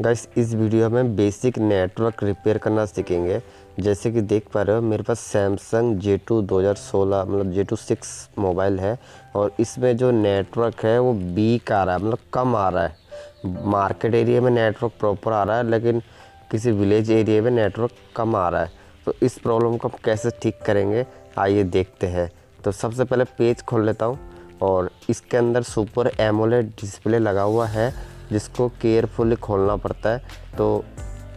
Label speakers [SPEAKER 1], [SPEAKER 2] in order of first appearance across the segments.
[SPEAKER 1] Guys इस video में basic network repair करना सीखेंगे। जैसे कि देख पा रहे हो मेरे पास सैमसंग J2 2016 मतलब J2 6 मोबाइल है और इसमें जो नेटवर्क है वो वीक आ रहा है, मतलब कम आ रहा है। मार्केट एरिया में नेटवर्क प्रॉपर आ रहा है लेकिन किसी विलेज एरिया में नेटवर्क कम आ रहा है। तो इस प्रॉब्लम को हम कैसे ठीक करेंगे आइए देखते हैं। तो सबसे पहले पेज खोल लेता हूँ और इसके अंदर सुपर एमोलेड डिस्प्ले लगा हुआ है जिसको केयरफुली खोलना पड़ता है। तो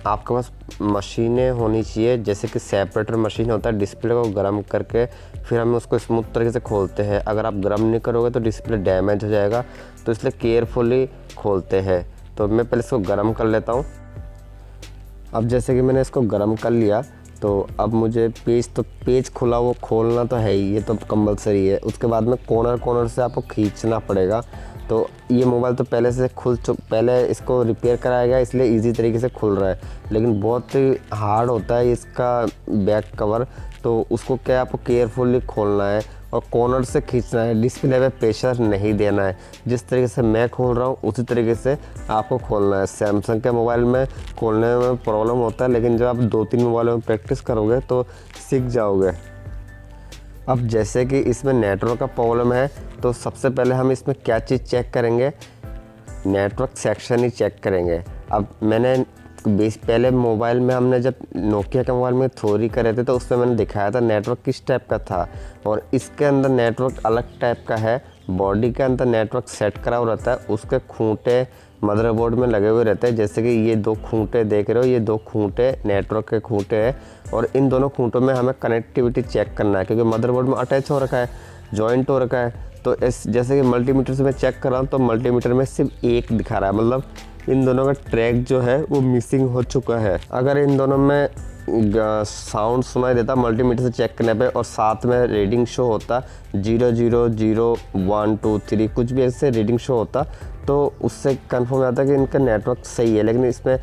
[SPEAKER 1] आपके पास मशीनें होनी चाहिए, जैसे कि सेपरेटर मशीन होता है, डिस्प्ले को गर्म करके फिर हम उसको स्मूथ तरीके से खोलते हैं। अगर आप गर्म नहीं करोगे तो डिस्प्ले डैमेज हो जाएगा, तो इसलिए केयरफुली खोलते हैं। तो मैं पहले इसको गर्म कर लेता हूँ। अब जैसे कि मैंने इसको गर्म कर लिया तो अब मुझे पेज खुला वो खोलना तो है ही, ये तो कंपलसरी है। उसके बाद में कॉर्नर से आपको खींचना पड़ेगा। तो ये मोबाइल तो पहले से पहले इसको रिपेयर कराया गया इसलिए इजी तरीके से खुल रहा है, लेकिन बहुत ही हार्ड होता है इसका बैक कवर। तो उसको क्या आपको केयरफुली खोलना है और कॉर्नर से खींचना है, डिस्प्ले पे प्रेशर नहीं देना है। जिस तरीके से मैं खोल रहा हूँ उसी तरीके से आपको खोलना है। सैमसंग के मोबाइल में खोलने में प्रॉब्लम होता है, लेकिन जब आप 2-3 मोबाइलों में प्रैक्टिस करोगे तो सीख जाओगे। अब जैसे कि इसमें नेटवर्क का प्रॉब्लम है तो सबसे पहले हम इसमें क्या चीज़ चेक करेंगे, नेटवर्क सेक्शन ही चेक करेंगे। अब मैंने पहले मोबाइल में हमने जब नोकिया के मोबाइल में थ्योरी करे थे तो उसमें मैंने दिखाया था नेटवर्क किस टाइप का था, और इसके अंदर नेटवर्क अलग टाइप का है। बॉडी के अंदर नेटवर्क सेट करा हुआ रहता है, उसके खूंटे मदरबोर्ड में लगे हुए रहते हैं। जैसे कि ये 2 खूंटे देख रहे हो, ये 2 खूंटे नेटवर्क के खूंटे हैं और इन दोनों खूंटों में हमें कनेक्टिविटी चेक करना है, क्योंकि मदरबोर्ड में अटैच हो रखा है, जॉइंट हो रखा है। तो जैसे कि मल्टीमीटर से मैं चेक कर रहा हूँ तो मल्टीमीटर में सिर्फ 1 दिखा रहा है, मतलब इन दोनों का ट्रैक जो है वो मिसिंग हो चुका है। अगर इन दोनों में साउंड सुनाई देता मल्टीमीटर से चेक करने पे और साथ में रीडिंग शो होता 0 0 0 1 2 3 कुछ भी ऐसे रीडिंग शो होता तो उससे कंफर्म हो जाता कि इनका नेटवर्क सही है। लेकिन इसमें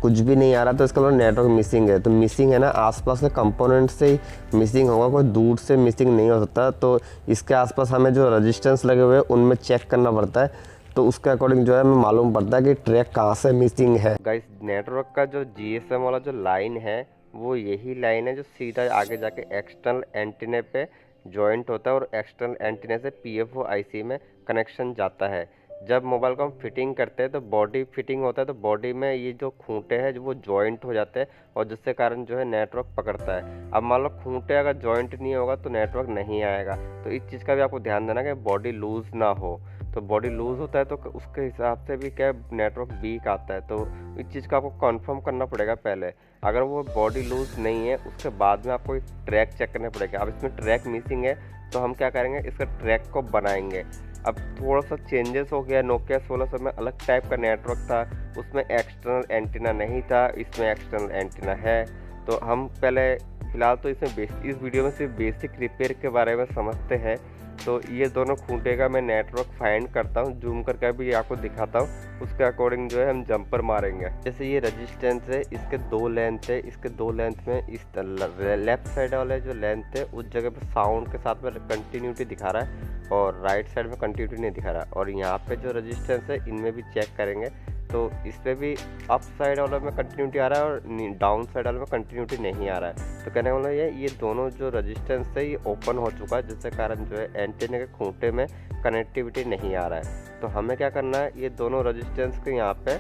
[SPEAKER 1] कुछ भी नहीं आ रहा तो इसका मतलब नेटवर्क मिसिंग है। तो मिसिंग है ना, आसपास के कंपोनेंट से ही मिसिंग होगा, कोई दूर से मिसिंग नहीं हो सकता। तो इसके आसपास हमें जो रजिस्टेंस लगे हुए हैं उनमें चेक करना पड़ता है, तो उसके अकॉर्डिंग जो है हमें मालूम पड़ता है कि ट्रैक कहाँ से मिसिंग है। गाइस नेटवर्क का जो GSM वाला जो लाइन है वो यही लाइन है जो सीधा आगे जाके एक्सटर्नल एंटीने पे जॉइंट होता है और एक्सटर्नल एंटीने से PFO IC में कनेक्शन जाता है। जब मोबाइल को हम फिटिंग करते हैं तो बॉडी फिटिंग होता है, तो बॉडी में ये जो खूंटे हैं जो वो जॉइंट हो जाते हैं और जिससे कारण जो है नेटवर्क पकड़ता है। अब मान लो खूंटे अगर जॉइंट नहीं होगा तो नेटवर्क नहीं आएगा। तो इस चीज़ का भी आपको ध्यान देना कि बॉडी लूज ना हो। तो बॉडी लूज़ होता है तो उसके हिसाब से भी क्या नेटवर्क वीक आता है। तो इस चीज़ का आपको कंफर्म करना पड़ेगा पहले। अगर वो बॉडी लूज़ नहीं है उसके बाद में आपको ट्रैक चेक करना पड़ेगा। अब इसमें ट्रैक मिसिंग है तो हम क्या करेंगे, इसका ट्रैक को बनाएंगे। अब थोड़ा सा चेंजेस हो गया, नोकिया 1600 में अलग टाइप का नेटवर्क था, उसमें एक्सटर्नल एंटीना नहीं था, इसमें एक्सटर्नल एंटीना है। तो हम पहले फ़िलहाल तो इसमें इस वीडियो में सिर्फ बेसिक रिपेयर के बारे में समझते हैं। तो ये दोनों खूंटे का मैं नेटवर्क फाइंड करता हूँ, जूम करके भी आपको दिखाता हूँ, उसके अकॉर्डिंग जो है हम जंपर मारेंगे। जैसे ये रेजिस्टेंस है, इसके 2 लेंथ है, इसके 2 लेंथ में इस लेफ्ट साइड वाले जो लेंथ है उस जगह पे साउंड के साथ में कंटिन्यूटी दिखा रहा है और राइट साइड में कंटिन्यूटी नहीं दिखा रहा। और यहाँ पे जो रेजिस्टेंस है इनमें भी चेक करेंगे तो इस पर भी अप साइड वाले में कंटिन्यूटी आ रहा है और डाउन साइड वाले में कंटिन्यूटी नहीं आ रहा है। तो कहने वाला ये दोनों जो रेजिस्टेंस है ये ओपन हो चुका है, जिससे कारण जो है एंटीने के खूंटे में कनेक्टिविटी नहीं आ रहा है। तो हमें क्या करना है, ये दोनों रेजिस्टेंस के यहाँ पे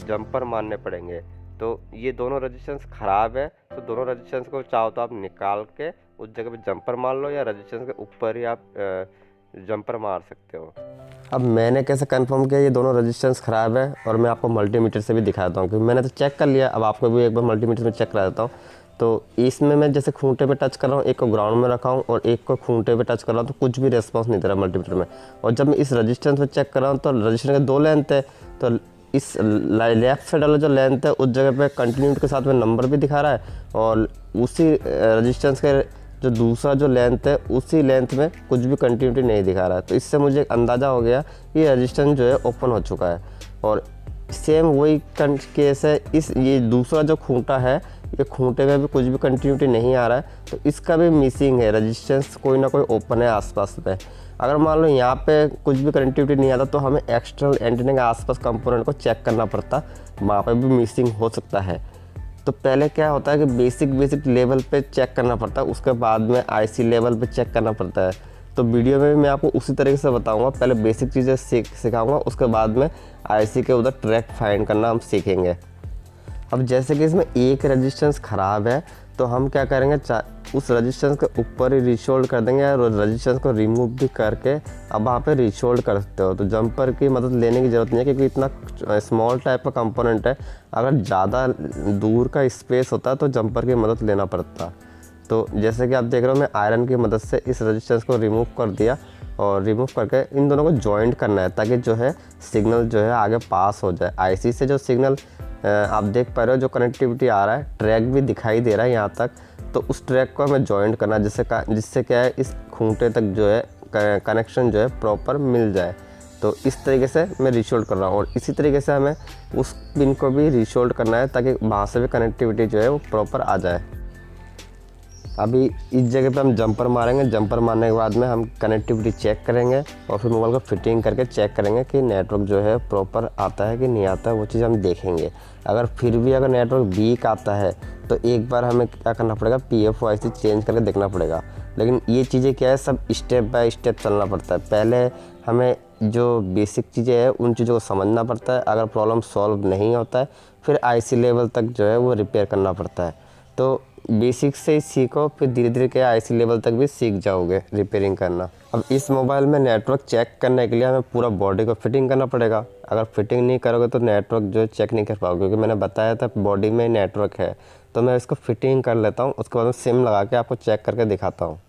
[SPEAKER 1] जंपर मारने पड़ेंगे। तो ये दोनों रेजिस्टेंस ख़राब है तो दोनों रेजिस्टेंस को चाहो तो आप निकाल के उस जगह पे जंपर मार लो, या रेजिस्टेंस के ऊपर ही आप जंपर मार सकते हो। अब मैंने कैसे कंफर्म किया ये दोनों रेजिस्टेंस ख़राब है, और मैं आपको मल्टीमीटर से भी दिखाता हूँ, क्योंकि मैंने तो चेक कर लिया। अब आपको भी एक बार मल्टीमीटर में चेक करा देता हूँ। तो इसमें मैं जैसे खूंटे पे टच कर रहा हूँ, एक को ग्राउंड में रखा हूँ और एक को खूंटे पे टच कर रहा हूँ, तो कुछ भी रिस्पॉन्स नहीं दे रहा मल्टीमीटर में। और जब मैं इस रेजिस्टेंस में चेक कर रहा हूँ तो रजिस्टेंस के 2 लेंथ है, तो इस लेफ्ट साइड वाला जो लेंथ है उस जगह पे कंटिन्यूटी के साथ में नंबर भी दिखा रहा है, और उसी रेजिस्टेंस के जो दूसरा जो लेंथ है उसी लेंथ में कुछ भी कंटिन्यूटी नहीं दिखा रहा है। तो इससे मुझे अंदाज़ा हो गया कि रेजिस्टेंस जो है ओपन हो चुका है। और सेम वही केस है, ये दूसरा जो खूंटा है ये खूंटे में भी कुछ भी कंटिन्यूटी नहीं आ रहा है, तो इसका भी मिसिंग है, रजिस्टेंस कोई ना कोई ओपन है आसपास में। अगर मान लो यहाँ पे कुछ भी कनेक्टिविटी नहीं आता तो हमें एक्सटर्नल एंटीना के आसपास कंपोनेंट को चेक करना पड़ता, वहाँ पे भी मिसिंग हो सकता है। तो पहले क्या होता है कि बेसिक लेवल पे चेक करना पड़ता है, उसके बाद में आईसी लेवल पे चेक करना पड़ता है। तो वीडियो में भी मैं आपको उसी तरीके से बताऊंगा, पहले बेसिक चीज़ें सिखाऊंगा, उसके बाद में आईसी के उधर ट्रैक फाइंड करना हम सीखेंगे। अब जैसे कि इसमें एक रेजिस्टेंस ख़राब है तो हम क्या करेंगे, उस रेजिस्टेंस के ऊपर ही रिशोल्ड कर देंगे और रेजिस्टेंस को रिमूव भी करके अब वहाँ पे रिशोल्ड कर सकते हो। तो जंपर की मदद लेने की ज़रूरत नहीं है क्योंकि इतना स्मॉल टाइप का कंपोनेंट है, अगर ज़्यादा दूर का स्पेस होता तो जंपर की मदद लेना पड़ता। तो जैसे कि आप देख रहे हो मैं आयरन की मदद से इस रेजिस्टेंस को रिमूव कर दिया और रिमूव करके इन दोनों को जॉइंट करना है ताकि जो है सिग्नल जो है आगे पास हो जाए। आईसी से जो सिग्नल आप देख पा रहे हो, जो कनेक्टिविटी आ रहा है, ट्रैक भी दिखाई दे रहा है यहाँ तक, तो उस ट्रैक को हमें जॉइंट करना जिससे क्या है इस खूंटे तक जो है कनेक्शन जो है प्रॉपर मिल जाए। तो इस तरीके से मैं रिशोल्ड कर रहा हूँ और इसी तरीके से हमें उस पिन को भी रिशोल्ड करना है ताकि वहाँ से भी कनेक्टिविटी जो है वो प्रॉपर आ जाए। अभी इस जगह पे हम जंपर मारेंगे, जंपर मारने के बाद में हम कनेक्टिविटी चेक करेंगे और फिर मोबाइल को फिटिंग करके चेक करेंगे कि नेटवर्क जो है प्रॉपर आता है कि नहीं आता है, वो चीज़ हम देखेंगे। अगर फिर भी अगर नेटवर्क वीक आता है तो एक बार हमें क्या करना पड़ेगा, PFOIC चेंज करके देखना पड़ेगा। लेकिन ये चीज़ें क्या है, सब स्टेप बाय स्टेप चलना पड़ता है। पहले हमें जो बेसिक चीज़ें हैं उन चीज़ों को समझना पड़ता है, अगर प्रॉब्लम सॉल्व नहीं होता है फिर आईसी लेवल तक जो है वो रिपेयर करना पड़ता है। तो बेसिक से ही सीखो, फिर धीरे धीरे के आईसी लेवल तक भी सीख जाओगे रिपेयरिंग करना। अब इस मोबाइल में नेटवर्क चेक करने के लिए हमें पूरा बॉडी को फिटिंग करना पड़ेगा। अगर फिटिंग नहीं करोगे तो नेटवर्क जो है चेक नहीं कर पाओगे, क्योंकि मैंने बताया था बॉडी में नेटवर्क है। तो मैं इसको फिटिंग कर लेता हूँ, उसके बाद में सिम लगा के आपको चेक करके दिखाता हूँ।